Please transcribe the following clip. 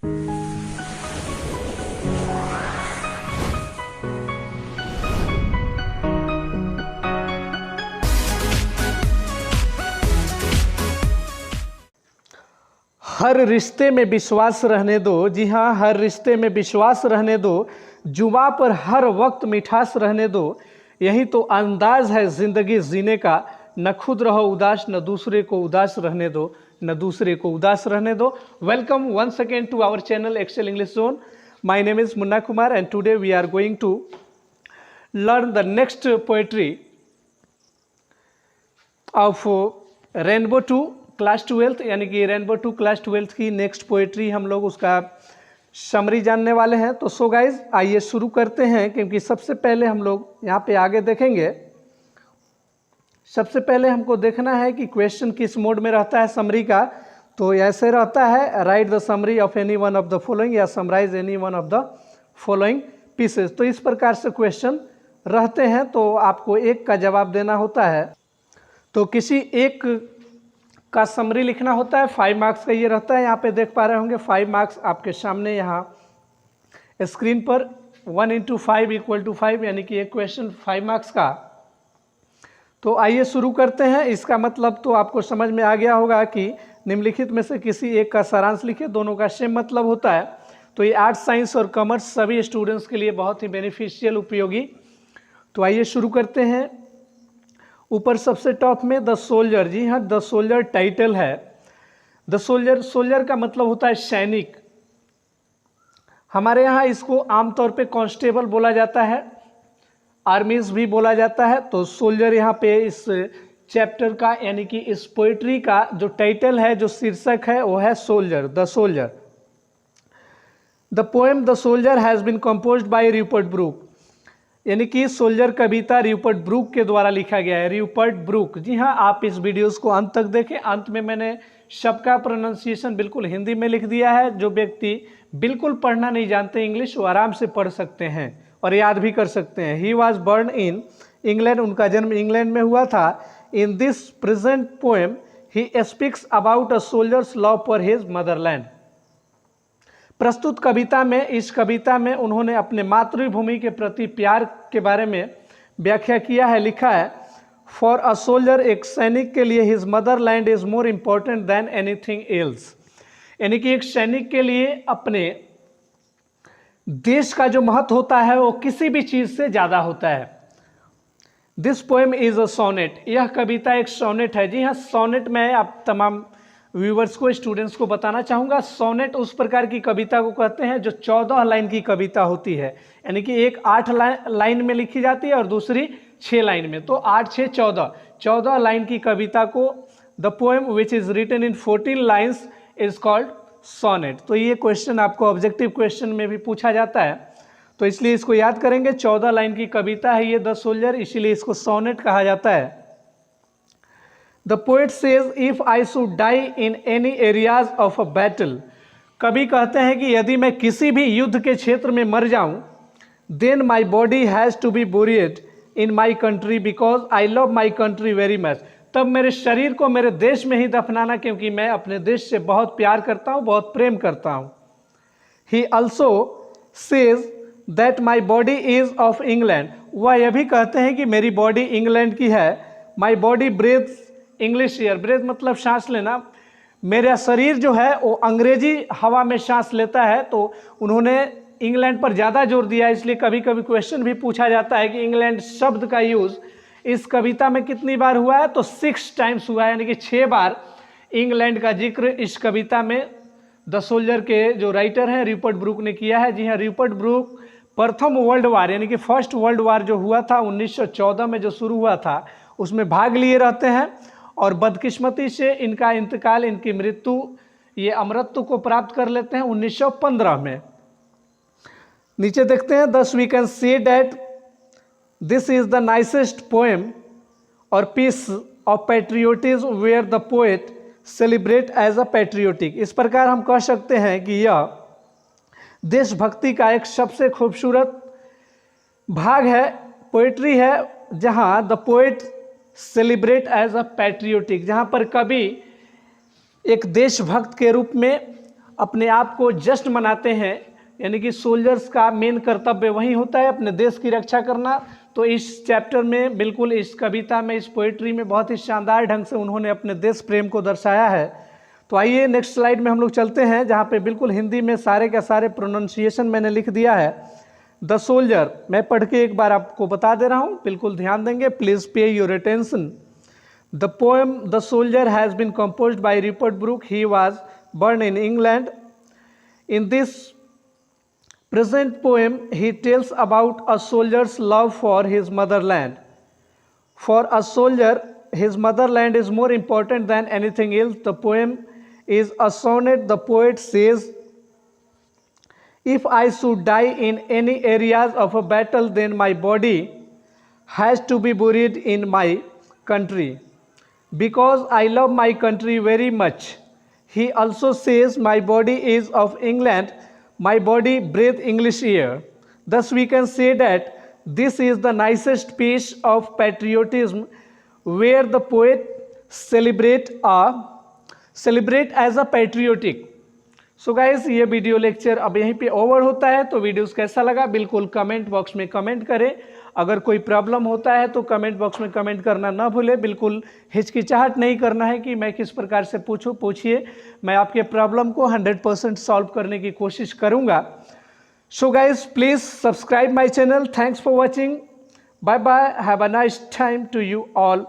हर रिश्ते में विश्वास रहने दो, जी हाँ, हर रिश्ते में विश्वास रहने दो, जुबां पर हर वक्त मिठास रहने दो, यही तो अंदाज है ज़िंदगी जीने का। न खुद रहो उदास, न दूसरे को उदास रहने दो, न दूसरे को उदास रहने दो। Welcome once again to our channel Excel English Zone. My name is Munna Kumar and today we are going to learn the next poetry of Rainbow 2 class 12, यानी कि रेनबो 2 क्लास 12 की नेक्स्ट पोएट्री हम लोग उसका summary जानने वाले हैं। तो सो गाइज आइए शुरू करते हैं, क्योंकि सबसे पहले हम लोग यहाँ पे आगे देखेंगे। सबसे पहले हमको देखना है कि क्वेश्चन किस मोड में रहता है समरी का। तो ऐसे रहता है, write the summary of any one of the following या summarise any one of the following pieces. तो इस प्रकार से क्वेश्चन रहते हैं, तो आपको एक का जवाब देना होता है। तो किसी एक का समरी लिखना होता है, 5 मार्क्स का ये रहता है। यहाँ पे देख पा रहे होंगे 5 मार्क्स आपके सामने यहाँ स्क्रीन पर। 1 × 5 = 5, यानी कि एक क्वेश्चन 5 मार्क्स का। तो आइए शुरू करते हैं। इसका मतलब तो आपको समझ में आ गया होगा कि निम्नलिखित में से किसी एक का सारांश लिखे, दोनों का सेम मतलब होता है। तो ये आर्ट्स, साइंस और कॉमर्स सभी स्टूडेंट्स के लिए बहुत ही बेनिफिशियल, उपयोगी। तो आइए शुरू करते हैं। ऊपर सबसे टॉप में द सोल्जर, जी हाँ, द सोल्जर टाइटल है। द सोल्जर, सोल्जर का मतलब होता है सैनिक। हमारे यहाँ इसको आमतौर पे कांस्टेबल बोला जाता है, आर्मीज भी बोला जाता है। तो सोल्जर यहाँ पे इस चैप्टर का, यानी कि इस पोइट्री का जो टाइटल है, जो शीर्षक है, वो है soldier, the soldier. The poem the soldier has been composed by Rupert Brooke, यानी कि सोल्जर कविता रूपर्ट ब्रूक के द्वारा लिखा गया है। रूपर्ट ब्रूक, जी हाँ, आप इस वीडियोस को अंत तक देखें। अंत में मैंने सबका प्रोनाउंसिएशन बिल्कुल हिंदी में लिख दिया है। जो व्यक्ति बिल्कुल पढ़ना नहीं जानते इंग्लिश, वो आराम से पढ़ सकते हैं और याद भी कर सकते हैं। He was burn in England, उनका जन्म इंग्लैंड में हुआ था। In this present poem he speaks about a soldiers love for his Motherland. प्रस्तुत कविता में, इस कविता में उन्होंने अपने मातृभूमि के प्रति प्यार के बारे में व्याख्या किया है। लिखा है, फॉर अ सोल्जर, एक सैनिक के लिए his Motherland is more important than anything else, यानी कि एक सैनिक के लिए अपने देश का जो महत्व होता है वो किसी भी चीज से ज्यादा होता है। This poem is a sonnet, यह कविता एक सोनेट है। जी हाँ, सोनेट में आप तमाम व्यूवर्स को, स्टूडेंट्स को बताना चाहूँगा, सोनेट उस प्रकार की कविता को कहते हैं जो 14 लाइन की कविता होती है, यानी कि एक 8 लाइन में लिखी जाती है और दूसरी 6 लाइन में। तो 8, 6, 14 लाइन की कविता को the poem which is written in 14 lines is called sonnet. तो ये क्वेश्चन आपको ऑब्जेक्टिव क्वेश्चन में भी पूछा जाता है, तो इसलिए इसको याद करेंगे। 14 लाइन की कविता है ये द सोल्जर, इसीलिए इसको सोनेट कहा जाता है। The poet says, if I should die in any areas of a battle, कवि कहते हैं कि यदि मैं किसी भी युद्ध के क्षेत्र में मर जाऊं, then my body has to be buried in my country because I love my country very much. तब मेरे शरीर को मेरे देश में ही दफनाना, क्योंकि मैं अपने देश से बहुत प्यार करता हूं, बहुत प्रेम करता हूं। He also says that my body is of England. वह यह भी कहते हैं कि मेरी बॉडी इंग्लैंड की है। My body breathes English air, breathe मतलब सांस लेना। मेरा शरीर जो है वो अंग्रेजी हवा में सांस लेता है। तो उन्होंने इंग्लैंड पर ज़्यादा जोर दिया, इसलिए कभी कभी क्वेश्चन भी पूछा जाता है कि इंग्लैंड शब्द का यूज़ इस कविता में कितनी बार हुआ है। तो 6 टाइम्स हुआ है, यानी कि 6 बार इंग्लैंड का जिक्र इस कविता में द सोल्जर के जो राइटर हैं रूपर्ट ब्रूक ने किया है। जी हाँ, रूपर्ट ब्रूक प्रथम वर्ल्ड वार, यानी कि फर्स्ट वर्ल्ड वार जो हुआ था 1914 में, जो शुरू हुआ था, उसमें भाग लिए रहते हैं। और बदकिस्मती से इनका इंतकाल, इनकी मृत्यु, ये अमरत्व को प्राप्त कर लेते हैं 1915 में। नीचे देखते हैं, this we can see that this is the nicest poem और piece of patriotism where the poet celebrate as a patriotic. इस प्रकार हम कह सकते हैं कि यह देशभक्ति का एक सबसे खूबसूरत भाग है, पोएट्री है, जहाँ the poet celebrate as a patriotic, जहाँ पर कवि एक देशभक्त के रूप में अपने आप को जस्ट मनाते हैं, यानी कि सोल्जर्स का मेन कर्तव्य वही होता है अपने देश की रक्षा करना। तो इस चैप्टर में बिल्कुल, इस कविता में, इस पोइट्री में बहुत ही शानदार ढंग से उन्होंने अपने देश प्रेम को दर्शाया है। तो आइए नेक्स्ट स्लाइड में हम लोग चलते हैं, जहाँ पे बिल्कुल हिंदी में सारे के सारे प्रोनाउंसिएशन मैंने लिख दिया है। द सोल्जर, मैं पढ़ के एक बार आपको बता दे रहा हूँ, बिल्कुल ध्यान देंगे, please pay your attention. The poem the soldier has been composed by Rupert Brooke. He was born in England. In this present poem, he tells about a soldier's love for his motherland. For a soldier, his motherland is more important than anything else. The poem is a sonnet. The poet says, if I should die in any areas of a battle, then my body has to be buried in my country, because I love my country very much. He also says, my body is of England, my body breathes English air. Thus we can say that this is the nicest piece of patriotism, where the poet celebrate as a patriotic. So guys, ये video lecture अब यहीं पे over होता है। तो videos कैसा लगा बिल्कुल कमेंट बॉक्स में कमेंट करें। अगर कोई प्रॉब्लम होता है तो कमेंट बॉक्स में कमेंट करना ना भूले। बिल्कुल हिचकिचाहट नहीं करना है कि मैं किस प्रकार से पूछिए, मैं आपके प्रॉब्लम को 100% सॉल्व करने की कोशिश करूँगा। So guys, please subscribe my channel. Thanks for watching. Bye bye, have a nice time to you all.